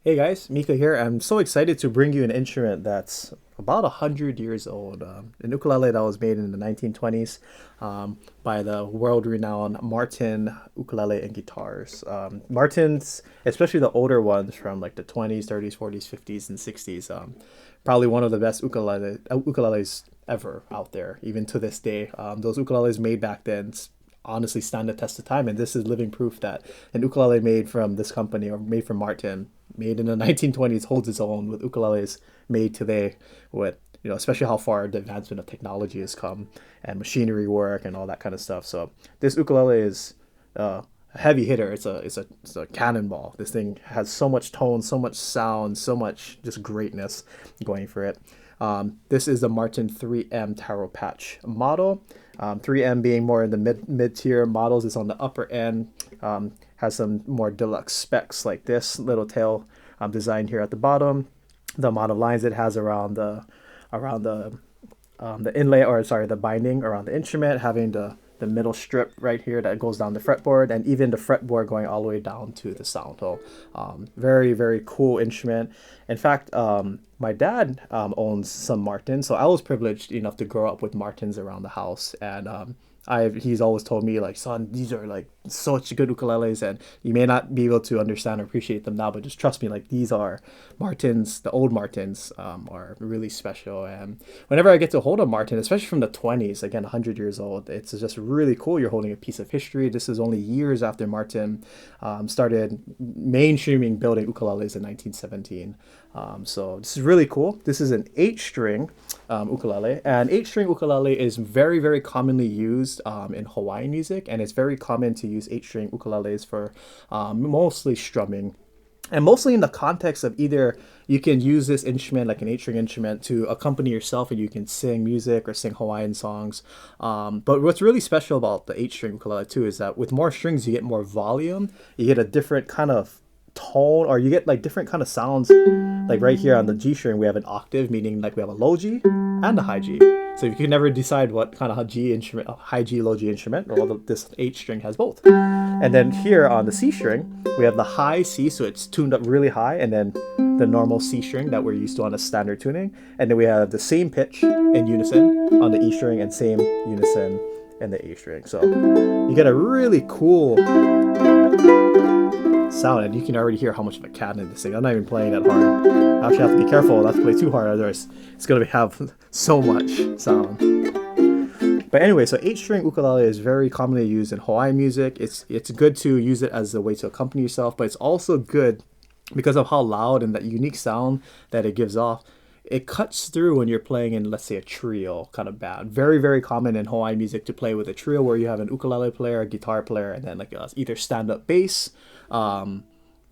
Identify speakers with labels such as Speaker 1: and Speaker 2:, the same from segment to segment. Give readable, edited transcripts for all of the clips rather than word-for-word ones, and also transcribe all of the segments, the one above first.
Speaker 1: Hey guys, Mika here. I'm so excited to bring you an instrument that's about 100 years old. An ukulele that was made in the 1920s by the world-renowned Martin Ukulele and Guitars. Martin's, especially the older ones from like the 20s, 30s, 40s, 50s, and 60s, probably one of the best ukuleles ever out there, even to this day. Those ukuleles made back then honestly stand the test of time, and this is living proof that an ukulele made from this company or made from Martin, made in the 1920s, holds its own with ukuleles made today, with especially how far the advancement of technology has come and machinery work and all that kind of stuff. So this ukulele is a heavy hitter. It's a cannonball. This thing has so much tone, so much sound, so much just greatness going for it. This is the Martin 3M Taropatch model. 3M being more in the mid tier models, is on the upper end. Has some more deluxe specs like this little tail design here at the bottom. The amount of lines it has around the inlay, or sorry, the binding around the instrument, having the middle strip right here that goes down the fretboard, and even the fretboard going all the way down to the sound hole. Very, very cool instrument. In fact, my dad owns some Martins, so I was privileged enough to grow up with Martins around the house, and he's always told me, like, son, these are like such good ukuleles, and you may not be able to understand or appreciate them now, but just trust me, like, these are Martins. The old Martins are really special, and whenever I get to hold a Martin, especially from the 20s, again 100 years old, it's just really cool. You're holding a piece of history. This is only years after Martin started mainstreaming building ukuleles in 1917. So this is really cool. This is an 8-string ukulele, and 8-string ukulele is very, very commonly used in Hawaiian music, and it's very common to use 8-string ukuleles for mostly strumming, and mostly in the context of either you can use this instrument, like an 8-string instrument, to accompany yourself, and you can sing music or sing Hawaiian songs. But what's really special about the 8-string ukulele too is that with more strings you get more volume, you get a different kind of tone, or you get like different kind of sounds. Like right here on the G string we have an octave, meaning like we have a low G and a high G. So if you can never decide what kind of G instrument, high G, low G instrument, well, this 8 string has both. And then here on the C string we have the high C, so it's tuned up really high, and then the normal C string that we're used to on a standard tuning, and then we have the same pitch in unison on the E string and same unison in the A string. So you get a really cool sound, and you can already hear how much of a canon this thing. I'm not even playing that hard. I actually have to be careful not to play too hard, otherwise it's going to have so much sound. But anyway, so 8-string ukulele is very commonly used in Hawaiian music. It's good to use it as a way to accompany yourself, but it's also good because of how loud and that unique sound that it gives off. It cuts through when you're playing in, let's say, a trio kind of band. Very, very common in Hawaiian music to play with a trio where you have an ukulele player, a guitar player, and then like either stand-up bass.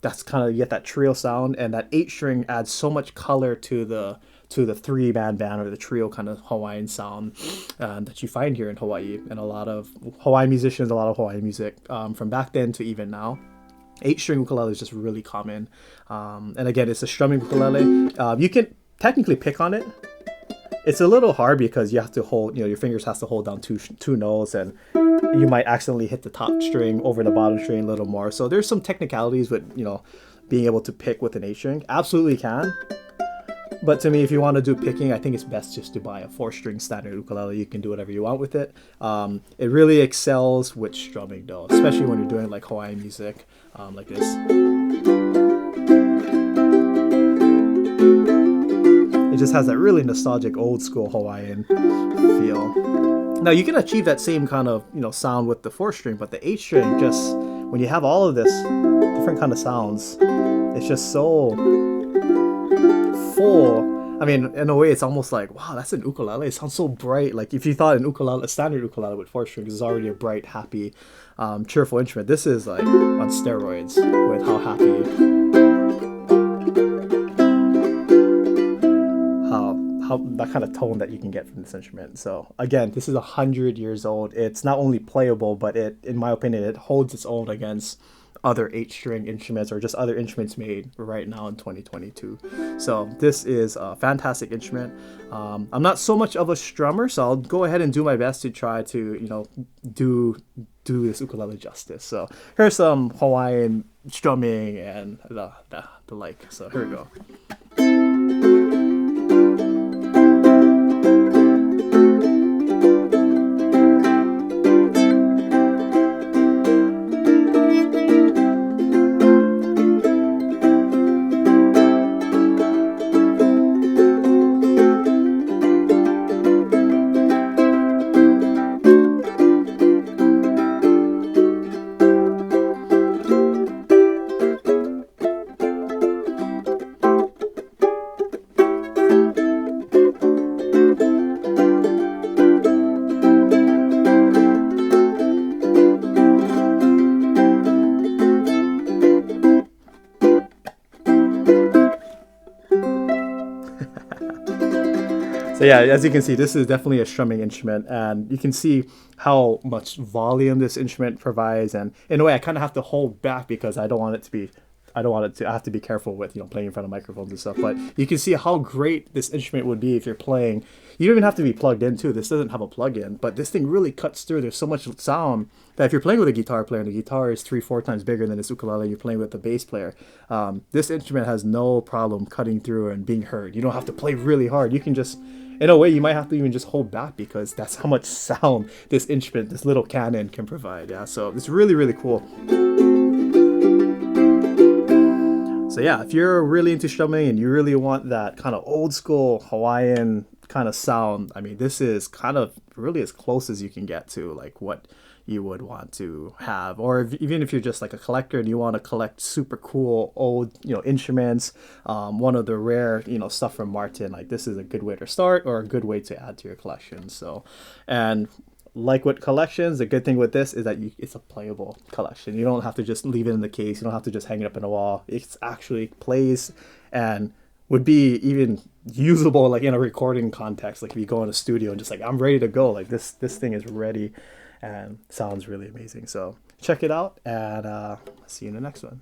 Speaker 1: That's kind of, you get that trio sound, and that 8-string adds so much color to the 3-man band or the trio kind of Hawaiian sound that you find here in Hawaii, and a lot of Hawaiian musicians, a lot of Hawaiian music from back then to even now. 8-string ukulele is just really common, and again, it's a strumming ukulele. You can technically pick on it. It's a little hard because you have to hold, your fingers has to hold down two notes, and you might accidentally hit the top string over the bottom string a little more. So there's some technicalities with, being able to pick with an 8-string. Absolutely can. But to me, if you want to do picking, I think it's best just to buy a 4-string standard ukulele. You can do whatever you want with it. It really excels with strumming though, especially when you're doing like Hawaiian music like this. It just has that really nostalgic old school Hawaiian feel. Now you can achieve that same kind of sound with the 4-string, but the 8-string, just when you have all of this different kind of sounds, it's just so full. I mean, in a way, it's almost like, wow, that's an ukulele. It sounds so bright. Like if you thought a standard ukulele with 4 strings is already a bright, happy, cheerful instrument, this is like on steroids with how happy. How that kind of tone that you can get from this instrument. So again, this is 100 years old. It's not only playable, but in my opinion, it holds its own against other 8-string instruments or just other instruments made right now in 2022. So this is a fantastic instrument. I'm not so much of a strummer, so I'll go ahead and do my best to try to, you know, do this ukulele justice. So here's some Hawaiian strumming and the like. So here we go. So yeah, as you can see, this is definitely a strumming instrument, and you can see how much volume this instrument provides. And in a way, I kind of have to hold back because I don't want it to be, I have to be careful with, you know, playing in front of microphones and stuff. But you can see how great this instrument would be if you're playing. You don't even have to be plugged in too. This doesn't have a plug-in, but this thing really cuts through. There's so much sound that if you're playing with a guitar player and the guitar is 3-4 times bigger than this ukulele, you're playing with the bass player. This instrument has no problem cutting through and being heard. You don't have to play really hard. You can just, in a way, you might have to even just hold back because that's how much sound this instrument, this little cannon, can provide. Yeah, so it's really, really cool. So yeah, if you're really into strumming and you really want that kind of old school Hawaiian kind of sound, I mean, this is kind of really as close as you can get to like what you would want to have. Or even if you're just like a collector and you want to collect super cool old, you know, instruments, one of the rare, you know, stuff from Martin, like this is a good way to start or a good way to add to your collection. So, and like with collections, the good thing with this is that it's a playable collection. You don't have to just leave it in the case. You don't have to just hang it up in a wall. It actually plays and would be even usable like in a recording context. Like if you go in a studio and just like, I'm ready to go. Like this thing is ready and sounds really amazing. So check it out, and see you in the next one.